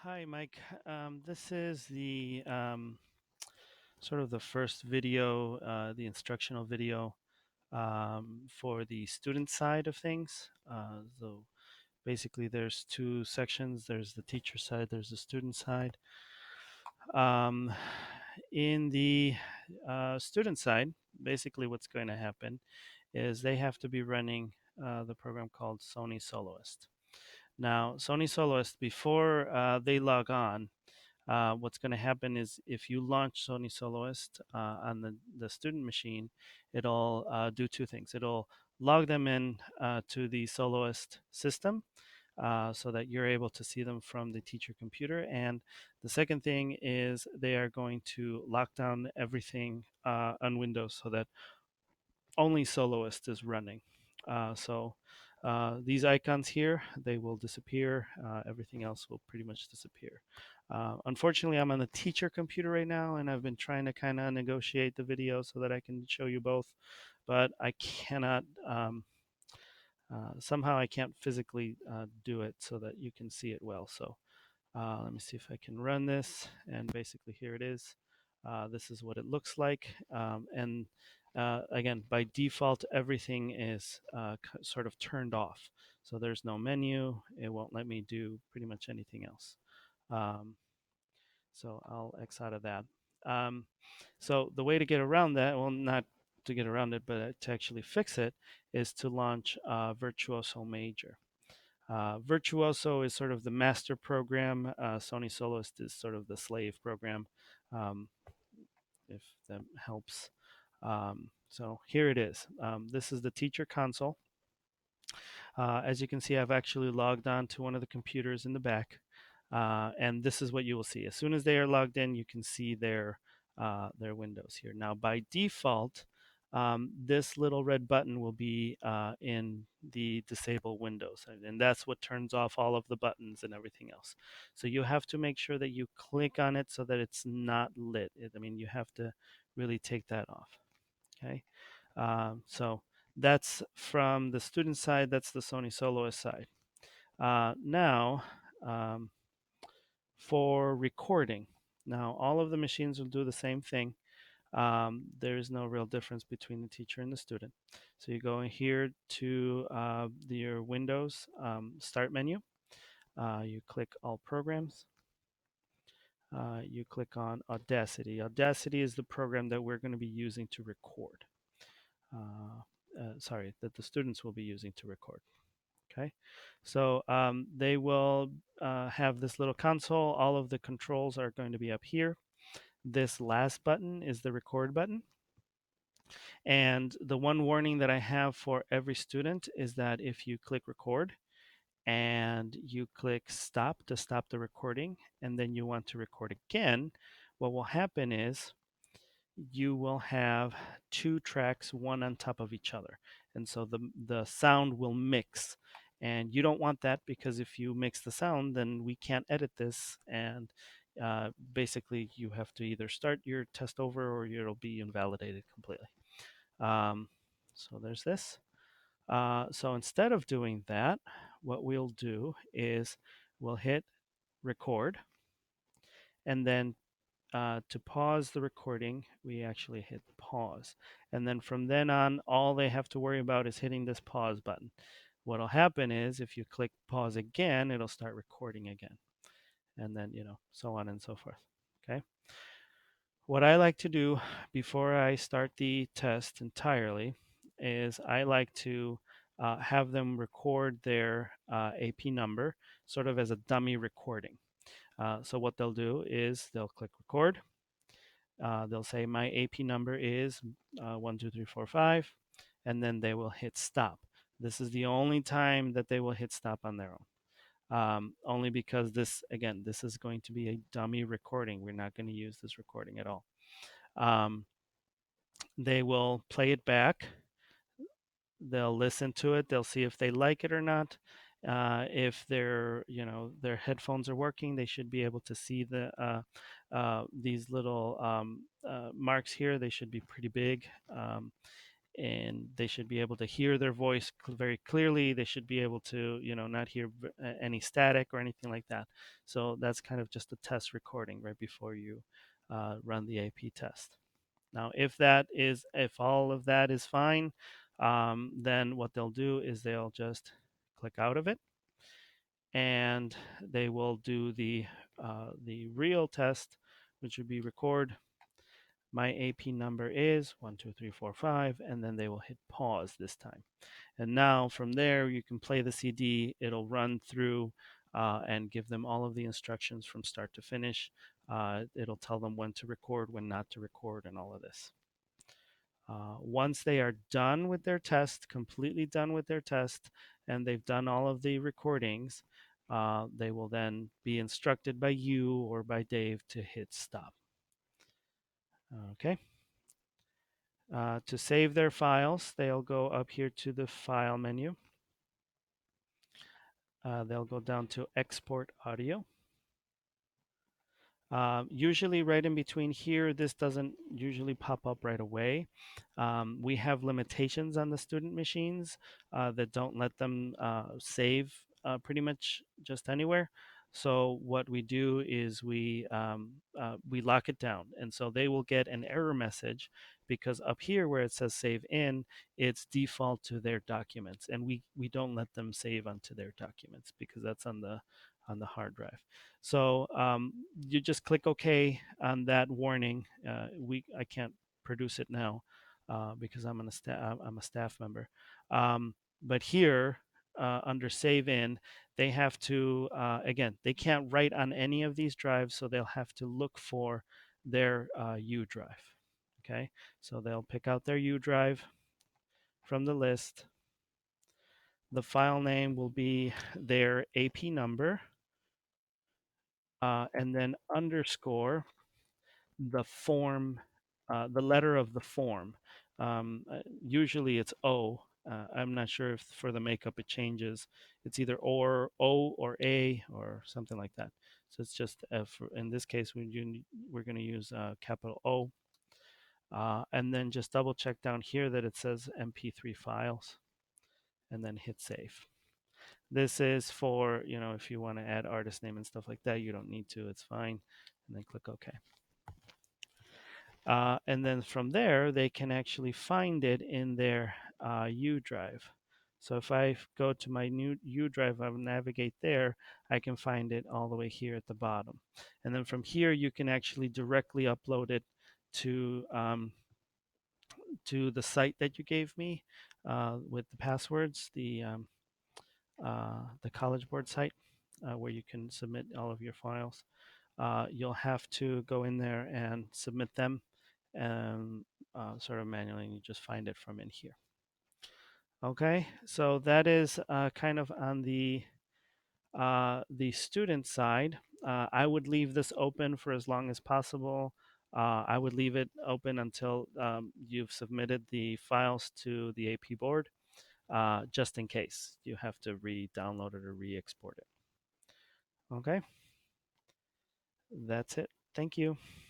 Hi, Mike. This is the sort of the first video, the instructional video for the student side of things. So basically, there's two sections. There's the teacher side. There's the student side. Um, in the student side, basically, what's going to happen is they have to be running the program called Sony Soloist. Now, Sony Soloist, before they log on, what's going to happen is if you launch Sony Soloist on the student machine, it'll do two things. It'll log them in to the Soloist system so that you're able to see them from the teacher computer. And the second thing is they are going to lock down everything on Windows so that only Soloist is running. So these icons here, they will disappear. Everything else will pretty much disappear. Unfortunately, I'm on the teacher computer right now, and I've been trying to kind of negotiate the video so that I can show you both, but I cannot. Somehow I can't physically do it so that you can see it well. So let me see if I can run this. And basically, here it is. This is what it looks like. And again, by default, everything is sort of turned off. So there's no menu. It won't let me do pretty much anything else. Um, so I'll X out of that. Um, so the way to get around that, well, not to get around it, but to actually fix it, is to launch Virtuoso Major. Virtuoso is sort of the master program. Sony Soloist is sort of the slave program, um, if that helps. So here it is. This is the teacher console. As you can see, I've actually logged on to one of the computers in the back. And this is what you will see. As soon as they are logged in, you can see their windows here. Now, by default, this little red button will be in the disable windows, and that's what turns off all of the buttons and everything else. So you have to make sure that you click on it so that it's not lit. I mean, you have to really take that off. Okay, so that's from the student side. That's the Sony Soloist side. Now, um, for recording. Now, all of the machines will do the same thing. There is no real difference between the teacher and the student. So you go in here to your Windows Start menu. You click All Programs. You click on Audacity. Audacity is the program that we're going to be using to record. Sorry, that the students will be using to record. Okay, so they will have this little console. All of the controls are going to be up here. This last button is the record button. And the one warning that I have for every student is that if you click record and you click stop to stop the recording, and then you want to record again, what will happen is you will have two tracks, one on top of each other. And so the sound will mix. And you don't want that because if you mix the sound, then we can't edit this. And basically, you have to either start your test over or it'll be invalidated completely. Um, so there's this. So instead of doing that, what we'll do is we'll hit record, and then to pause the recording, we actually hit pause. And then from then on, all they have to worry about is hitting this pause button. What'll happen is if you click pause again, it'll start recording again. And then, so on and so forth. Okay. What I like to do before I start the test entirely is I like to have them record their AP number sort of as a dummy recording. So what they'll do is they'll click record. They'll say my AP number is 12345, and then they will hit stop. This is the only time that they will hit stop on their own. Only because this is going to be a dummy recording. We're not going to use this recording at all. Um, they will play it back. They'll listen to it. They'll see if they like it or not. If their headphones are working, they should be able to see these little marks here. They should be pretty big. and they should be able to hear their voice very clearly. They should be able to, not hear any static or anything like that. So that's kind of just a test recording right before you run the AP test. Now, if all of that is fine, then what they'll do is they'll just click out of it, and they will do the real test, which would be record. My AP number is 12345, and then they will hit pause this time. And now from there, you can play the CD. It'll run through and give them all of the instructions from start to finish. It'll tell them when to record, when not to record, and all of this. Once they are done with their test, completely done with their test, and they've done all of the recordings, they will then be instructed by you or by Dave to hit stop. Okay. To save their files, they'll go up here to the File menu. They'll go down to Export Audio. Usually right in between here, this doesn't usually pop up right away. We have limitations on the student machines that don't let them save pretty much just anywhere. So what we do is we lock it down, and so they will get an error message because up here where it says save in, it's default to their documents, and we don't let them save onto their documents because that's on the hard drive. So you just click OK on that warning. I can't produce it now because I'm a staff member. But here under Save In, they have to again, they can't write on any of these drives, so they'll have to look for their U drive. Okay, so they'll pick out their U drive from the list. The file name will be their AP number, and then underscore the form, the letter of the form. Usually it's O. I'm not sure if for the makeup it changes. It's either or O or A or something like that. So it's just in this case we're going to use capital O, and then just double check down here that it says MP3 files, and then hit save. This is for, if you want to add artist name and stuff like that, you don't need to, it's fine. And then click OK. And then from there, they can actually find it in their U drive. So if I go to my new U drive, I navigate there, I can find it all the way here at the bottom. And then from here, you can actually directly upload it to the site that you gave me with the passwords, the College Board site, where you can submit all of your files. You'll have to go in there and submit them and sort of manually, and you just find it from in here. Okay, so that is kind of on the student side. I would leave this open for as long as possible. I would leave it open until you've submitted the files to the AP board, just in case you have to re-download it or re-export it. Okay, that's it. Thank you.